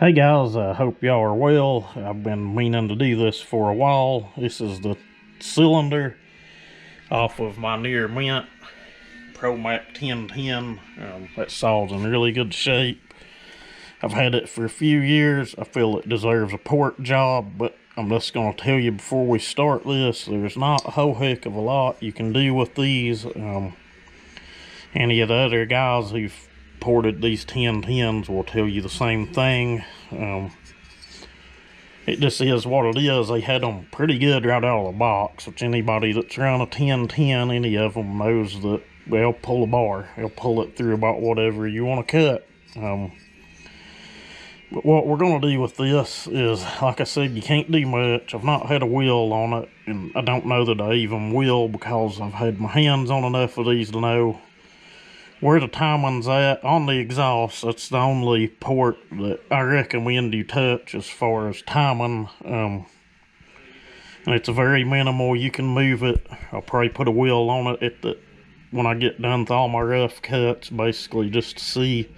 Hey guys, I hope y'all are well. I've been meaning to do this for a while. This is the cylinder off of my near mint Pro Mac 1010. That saw's in really good shape. I've had it for a few years. I feel it deserves a port job, but I'm just going to tell you before we start this, there's not a whole heck of a lot you can do with these. Any of the other guys who've ported these 1010s will tell you the same thing. It just is what it is. They had them pretty good right out of the box, which anybody that's run a 1010, any of them knows that they'll pull a bar. They'll pull it through about whatever you want to cut. But what we're going to do with this is, like I said, you can't do much. I've not had a wheel on it, and I don't know that I even will because I've had my hands on enough of these to know where the timing's at on the exhaust. That's the only port that I recommend you touch as far as timing. And it's very minimal. You can move it. I'll probably put a wheel on it when I get done with all my rough cuts, basically just to see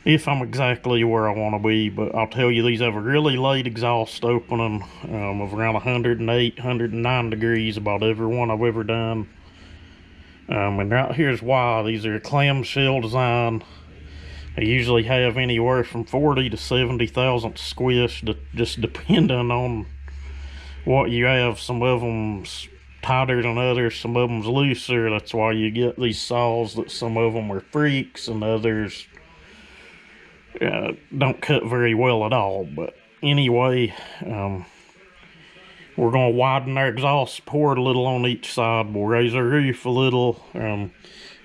if I'm exactly where I want to be. But I'll tell you, these have a really late exhaust opening of around 108, 109 degrees, about every one I've ever done. And right here's why. These are a clamshell design. They usually have anywhere from 40 to 70 thousandths squish, just depending on what you have. Some of them's tighter than others, some of them's looser. That's why you get these saws that some of them are freaks and others don't cut very well at all. But anyway, we're going to widen our exhaust port a little on each side. We'll raise our roof a little.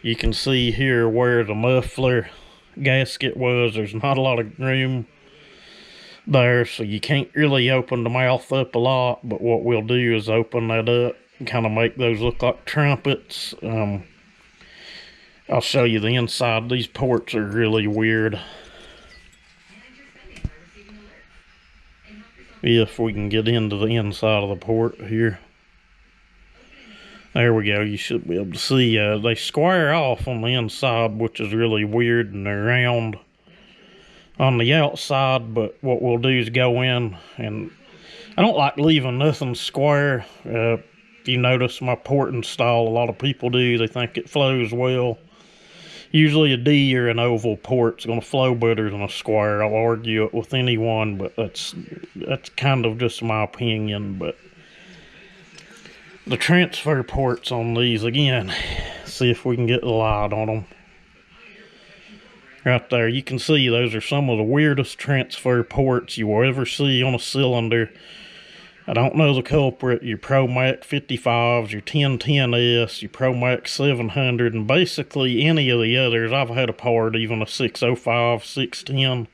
You can see here where the muffler gasket was. There's not a lot of room there, so you can't really open the mouth up a lot. But what we'll do is open that up and kind of make those look like trumpets. I'll show you the inside. These ports are really weird. If we can get into the inside of the port here. There we go. You should be able to see they square off on the inside, which is really weird, and they're round on the outside. But what we'll do is go in, and I don't like leaving nothing square. If you notice my porting style, a lot of people do. They think it flows well. Usually a D or an oval port's going to flow better than a square. I'll argue it with anyone, but that's kind of just my opinion. But the transfer ports on these, again, see if we can get the light on them. Right there, you can see those are some of the weirdest transfer ports you will ever see on a cylinder. I don't know the culprit. Your Pro Mac 55s, your 1010S, your Pro Mac 700, and basically any of the others. I've had a part, even a 605, 610,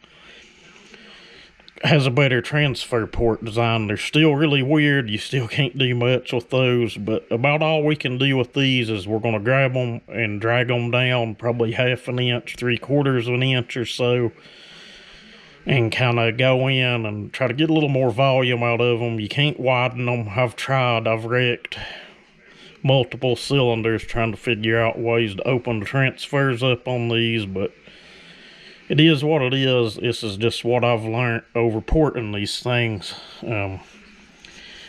has a better transfer port design. They're still really weird. You still can't do much with those, but about all we can do with these is we're going to grab them and drag them down probably half an inch, 3/4 of an inch or so, and kind of go in and try to get a little more volume out of them. You can't widen them. I've tried. I've wrecked multiple cylinders trying to figure out ways to open the transfers up on these, but it is what it is. This is just what I've learned over porting these things.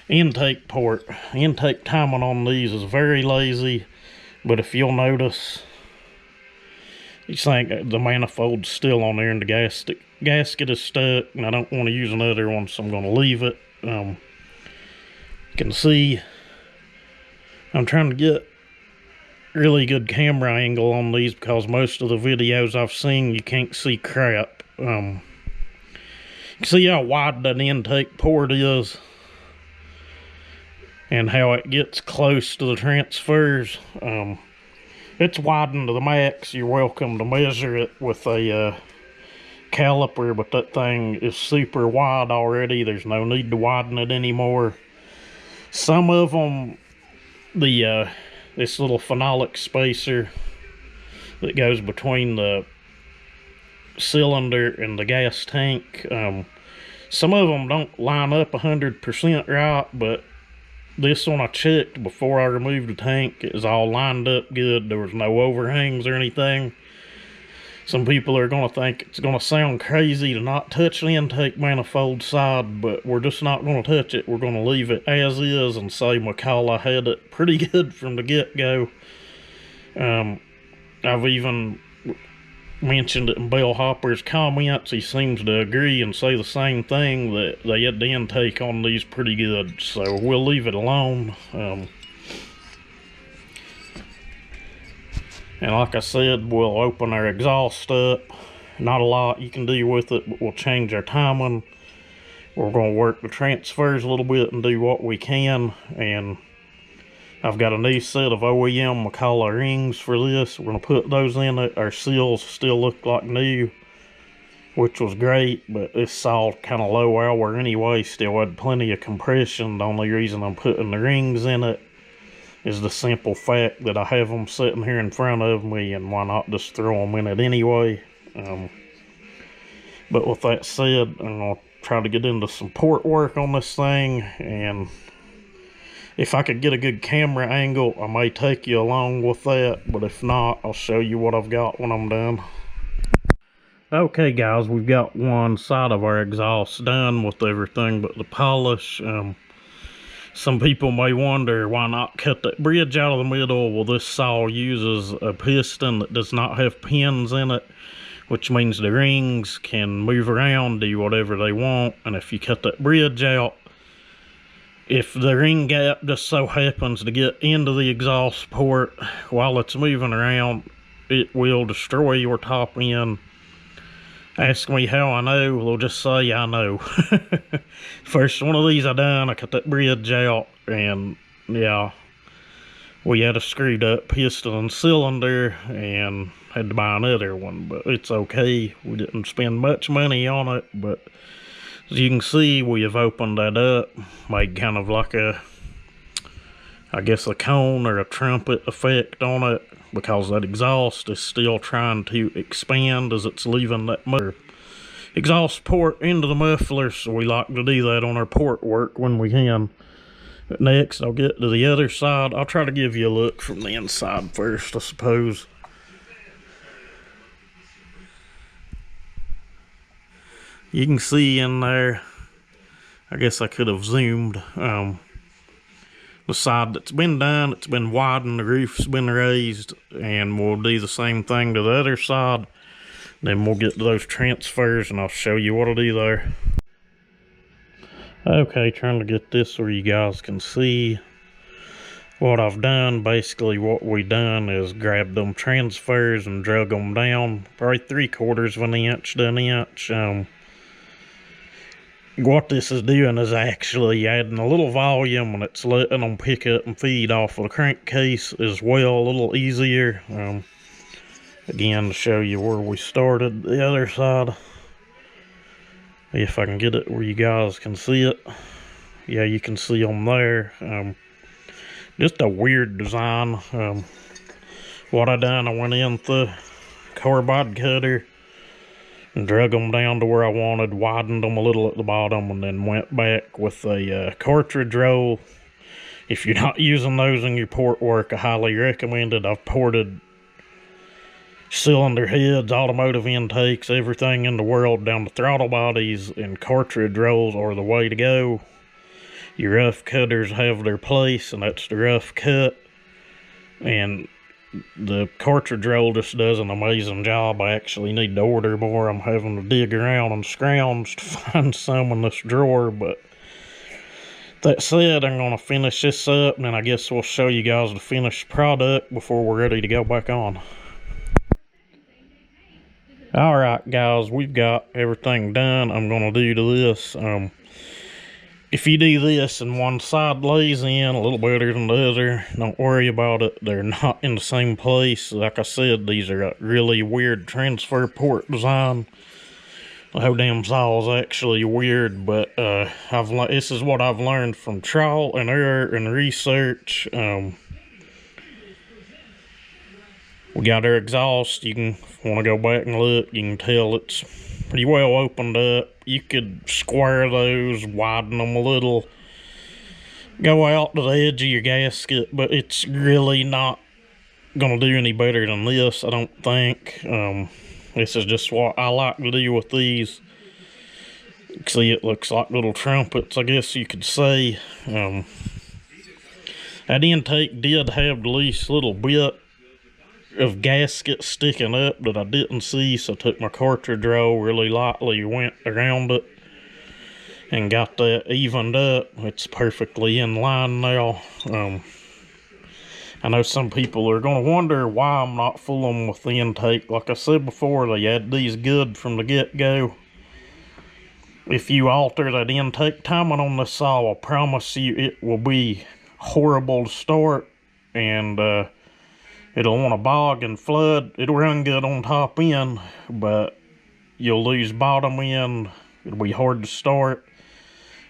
Intake timing on these is very lazy, but if you'll notice, you think the manifold's still on there and the gasket is stuck, and I don't want to use another one, so I'm going to leave it. You can see I'm trying to get really good camera angle on these because most of the videos I've seen you can't see crap. You can see how wide that intake port is and how it gets close to the transfers. It's widened to the max. You're welcome to measure it with a caliper, but that thing is super wide already. There's no need to widen it anymore. Some of them, this little phenolic spacer that goes between the cylinder and the gas tank, some of them don't line up 100% right, but this one I checked before I removed the tank. It was all lined up good. There was no overhangs or anything. Some people are going to think it's going to sound crazy to not touch the intake manifold side, but we're just not going to touch it. We're going to leave it as is and say McCulloch had it pretty good from the get-go. I've even mentioned it in Bill Hopper's comments. He seems to agree and say the same thing, that they had the intake on these pretty good, so we'll leave it alone. And like I said, we'll open our exhaust up. Not a lot you can do with it, but we'll change our timing. We're going to work the transfers a little bit and do what we can. And I've got a new set of OEM McCulloch rings for this. We're going to put those in it. Our seals still look like new, which was great, but this saw kind of low hour anyway. Still had plenty of compression. The only reason I'm putting the rings in it is the simple fact that I have them sitting here in front of me, and why not just throw them in it anyway. But with that said, I'm going to try to get into some port work on this thing, and if I could get a good camera angle, I may take you along with that, but if not, I'll show you what I've got when I'm done. Okay guys, we've got one side of our exhaust done with everything but the polish. Some people may wonder why not cut that bridge out of the middle. Well, this saw uses a piston that does not have pins in it, which means the rings can move around, do whatever they want. And if you cut that bridge out, if the ring gap just so happens to get into the exhaust port while it's moving around, it will destroy your top end. Ask me how I know, we'll just say I know. First one of these I done, I cut that bridge out, and yeah, we had a screwed up piston and cylinder and had to buy another one, but it's okay. We didn't spend much money on it, but as you can see, we have opened that up, made kind of like a, I guess a cone or a trumpet effect on it, because that exhaust is still trying to expand as it's leaving that exhaust port into the muffler, so we like to do that on our port work when we can. But next, I'll get to the other side. I'll try to give you a look from the inside first, I suppose. You can see in there, I guess I could have zoomed, the side that's been done, it's been widened, the roof's been raised, and we'll do the same thing to the other side. Then we'll get to those transfers and I'll show you what I'll do there. Okay, trying to get this where you guys can see what I've done. Basically what we done is grabbed them transfers and drug them down probably 3/4 of an inch to an inch. What this is doing is actually adding a little volume, and it's letting them pick up and feed off of the crankcase as well, a little easier. Again, to show you where we started, the other side. If I can get it where you guys can see it. Yeah, you can see them there. Just a weird design. What I done, I went in with the carbide cutter and drug them down to where I wanted, widened them a little at the bottom, and then went back with a cartridge roll. If you're not using those in your port work, I highly recommend it. I've ported cylinder heads, automotive intakes, everything in the world down to throttle bodies, and cartridge rolls are the way to go. Your rough cutters have their place, and that's the rough cut. And the cartridge roll just does an amazing job. I actually need to order more. I'm having to dig around and scrounge to find some in this drawer, but that said, I'm going to finish this up, and then I guess we'll show you guys the finished product before we're ready to go back on. Alright guys, we've got everything done I'm going to do to this. If you do this and one side lays in a little better than the other, don't worry about it. They're not in the same place. Like I said, these are a really weird transfer port design. The whole damn saw is actually weird, but this is what I've learned from trial and error and research. We got our exhaust. You can, if you want to go back and look, you can tell it's pretty well opened up. You could square those, widen them a little, go out to the edge of your gasket, but it's really not going to do any better than this, I don't think. This is just what I like to do with these. See, it looks like little trumpets, I guess you could say. That intake did have the least little bit of gasket sticking up that I didn't see, so I took my cartridge roll, really lightly went around it and got that evened up. It's perfectly in line now. I know some people are going to wonder why I'm not fooling with the intake. Like I said before, they had these good from the get-go. If you alter that intake timing on this saw, I promise you it will be horrible to start, and it'll want to bog and flood. It'll run good on top end, but you'll lose bottom end. It'll be hard to start,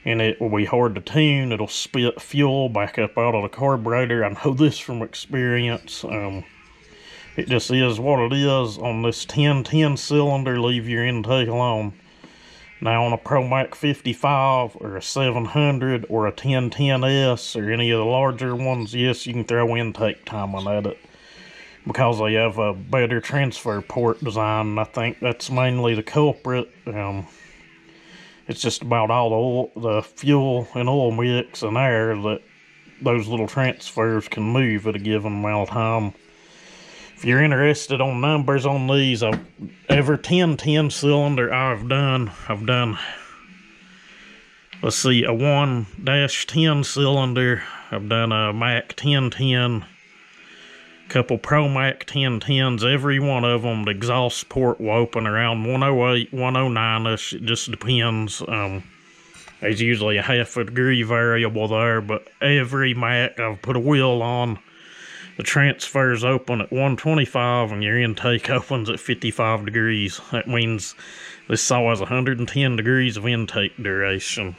and it will be hard to tune. It'll spit fuel back up out of the carburetor. I know this from experience. It just is what it is. On this 1010 cylinder, leave your intake alone. Now on a Pro Mac 55 or a 700 or a 1010S or any of the larger ones, yes, you can throw intake timing at it because they have a better transfer port design, and I think that's mainly the culprit. It's just about all the fuel and oil mix and air that those little transfers can move at a given amount of time. If you're interested on numbers on these, every 1010 cylinder I've done, let's see, a 1-10 cylinder, I've done a Mac 1010, couple Pro Mac 1010s, every one of them, the exhaust port will open around 108, 109ish, it just depends. There's usually a half a degree variable there, but every Mac I've put a wheel on, the transfer's open at 125 and your intake opens at 55 degrees. That means this saw has 110 degrees of intake duration.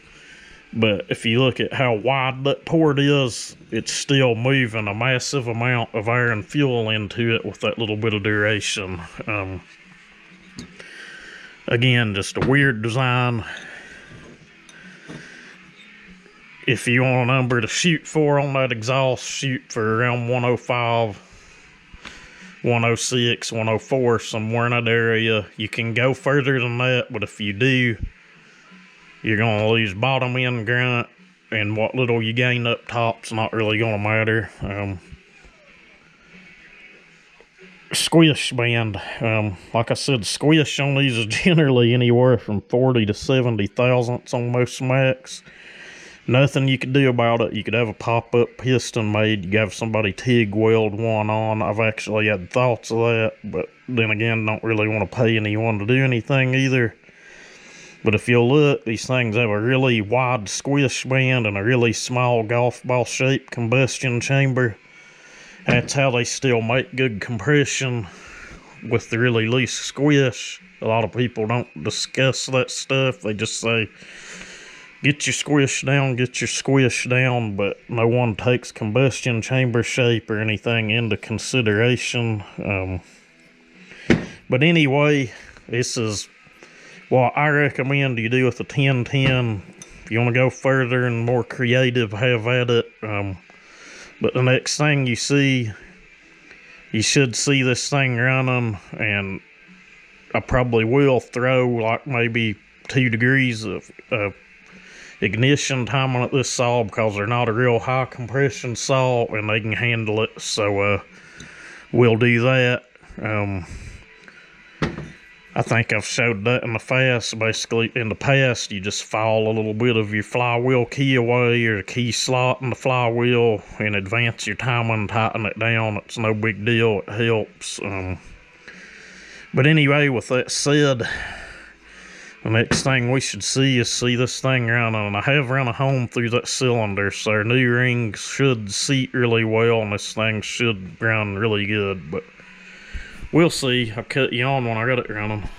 But if you look at how wide that port is, it's still moving a massive amount of air and fuel into it with that little bit of duration. Again, just a weird design. If you want a number to shoot for on that exhaust, shoot for around 105, 106, 104, somewhere in that area. You can go further than that, but if you do, you're going to lose bottom end grunt, and what little you gain up top's not really going to matter. Squish band. Like I said, squish on these is generally anywhere from 40 to 70 thousandths on most Macs. Nothing you could do about it. You could have a pop-up piston made. You could have somebody TIG weld one on. I've actually had thoughts of that, but then again, don't really want to pay anyone to do anything either. But if you'll look, these things have a really wide squish band and a really small golf ball shaped combustion chamber. That's how they still make good compression with the really loose squish. A lot of people don't discuss that stuff. They just say, get your squish down, but no one takes combustion chamber shape or anything into consideration. But anyway, this is what I recommend you do with the 1010. If you want to go further and more creative, have at it. But the next thing you see, you should see this thing running, and I probably will throw like maybe 2 degrees of ignition timing at this saw because they're not a real high compression saw and they can handle it, so we'll do that. I think I've showed that in the past. Basically, in the past, you just file a little bit of your flywheel key away or the key slot in the flywheel and advance your timing and tighten it down. It's no big deal. It helps. But anyway, with that said, the next thing we should see is this thing running. And I have run a home through that cylinder, so our new rings should seat really well and this thing should run really good. But we'll see. I'll cut you on when I got it running.